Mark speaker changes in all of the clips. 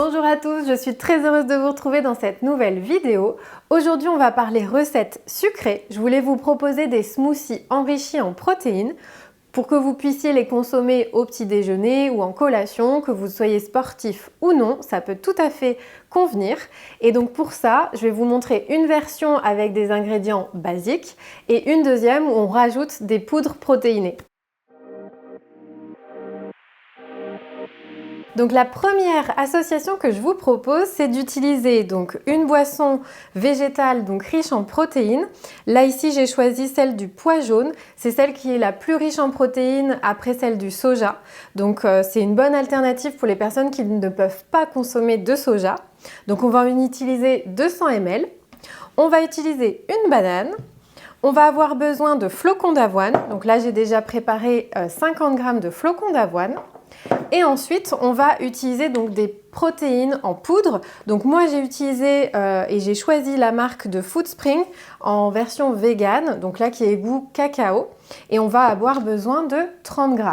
Speaker 1: Bonjour à tous, je suis très heureuse de vous retrouver dans cette nouvelle vidéo. Aujourd'hui, on va parler recettes sucrées. Je voulais vous proposer des smoothies enrichis en protéines pour que vous puissiez les consommer au petit déjeuner ou en collation, que vous soyez sportif ou non, ça peut tout à fait convenir. Et donc pour ça, je vais vous montrer une version avec des ingrédients basiques et une deuxième où on rajoute des poudres protéinées. Donc la première association que je vous propose, c'est d'utiliser donc une boisson végétale donc riche en protéines. Là ici, j'ai choisi celle du pois jaune. C'est celle qui est la plus riche en protéines après celle du soja. Donc c'est une bonne alternative pour les personnes qui ne peuvent pas consommer de soja. Donc on va en utiliser 200 ml. On va utiliser une banane. On va avoir besoin de flocons d'avoine. Donc là, j'ai déjà préparé 50 g de flocons d'avoine. Et ensuite, on va utiliser donc des protéines en poudre. Donc moi, j'ai utilisé et j'ai choisi la marque de Foodspring en version vegan, donc là qui est goût cacao. Et on va avoir besoin de 30 g.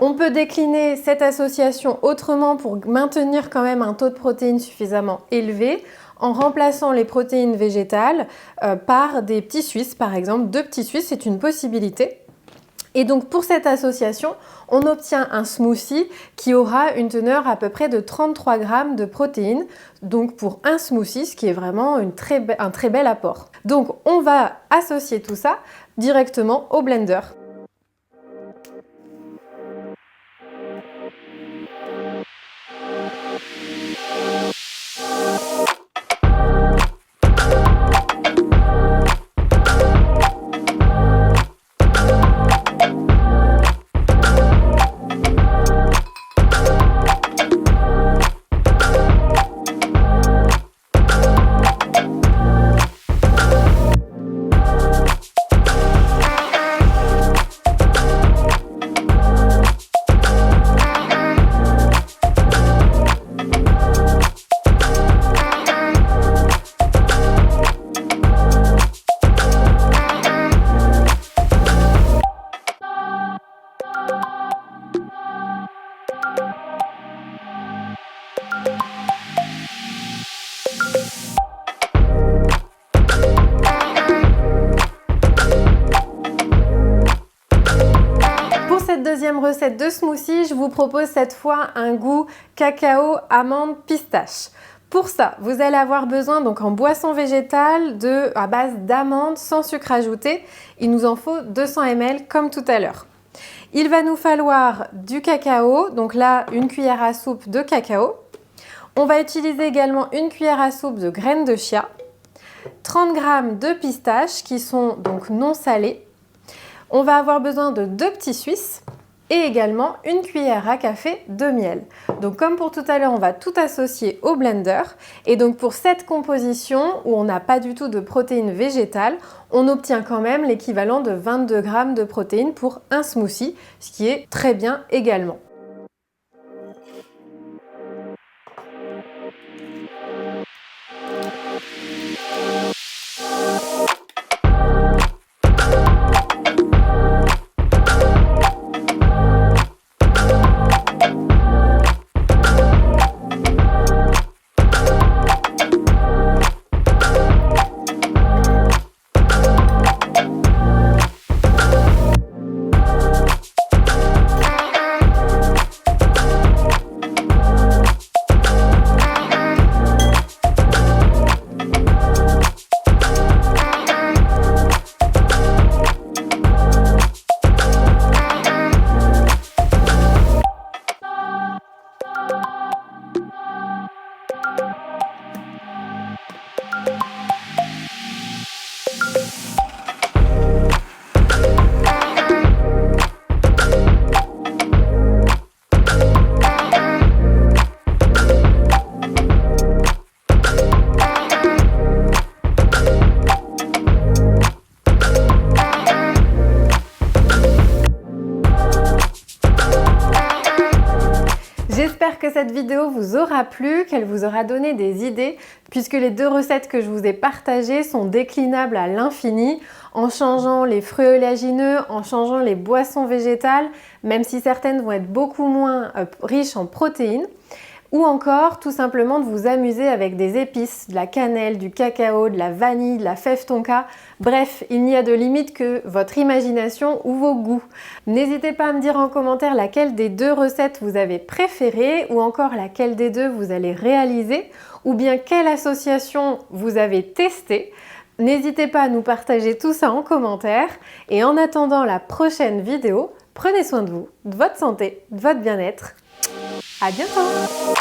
Speaker 1: On peut décliner cette association autrement pour maintenir quand même un taux de protéines suffisamment élevé en remplaçant les protéines végétales par des petits suisses, par exemple. 2 petits suisses, c'est une possibilité. Et donc pour cette association, on obtient un smoothie qui aura une teneur à peu près de 33 g de protéines. Donc pour un smoothie, ce qui est vraiment un très bel apport. Donc on va associer tout ça directement au blender. Deuxième recette de smoothie, je vous propose cette fois un goût cacao, amande, pistache. Pour ça, vous allez avoir besoin donc en boisson végétale à base d'amandes sans sucre ajouté. Il nous en faut 200 ml comme tout à l'heure. Il va nous falloir du cacao, donc là une cuillère à soupe de cacao. On va utiliser également une cuillère à soupe de graines de chia, 30 g de pistaches qui sont donc non salées. On va avoir besoin de 2 petits suisses et également une cuillère à café de miel. Donc comme pour tout à l'heure, on va tout associer au blender. Et donc pour cette composition où on n'a pas du tout de protéines végétales, on obtient quand même l'équivalent de 22 g de protéines pour un smoothie, ce qui est très bien également. J'espère que cette vidéo vous aura plu, qu'elle vous aura donné des idées, puisque les 2 recettes que je vous ai partagées sont déclinables à l'infini, en changeant les fruits oléagineux, en changeant les boissons végétales, même si certaines vont être beaucoup moins riches en protéines, ou encore tout simplement de vous amuser avec des épices, de la cannelle, du cacao, de la vanille, de la fève tonka. Bref, il n'y a de limite que votre imagination ou vos goûts. N'hésitez pas à me dire en commentaire laquelle des deux recettes vous avez préférée ou encore laquelle des deux vous allez réaliser ou bien quelle association vous avez testée. N'hésitez pas à nous partager tout ça en commentaire et en attendant la prochaine vidéo, prenez soin de vous, de votre santé, de votre bien-être. À bientôt!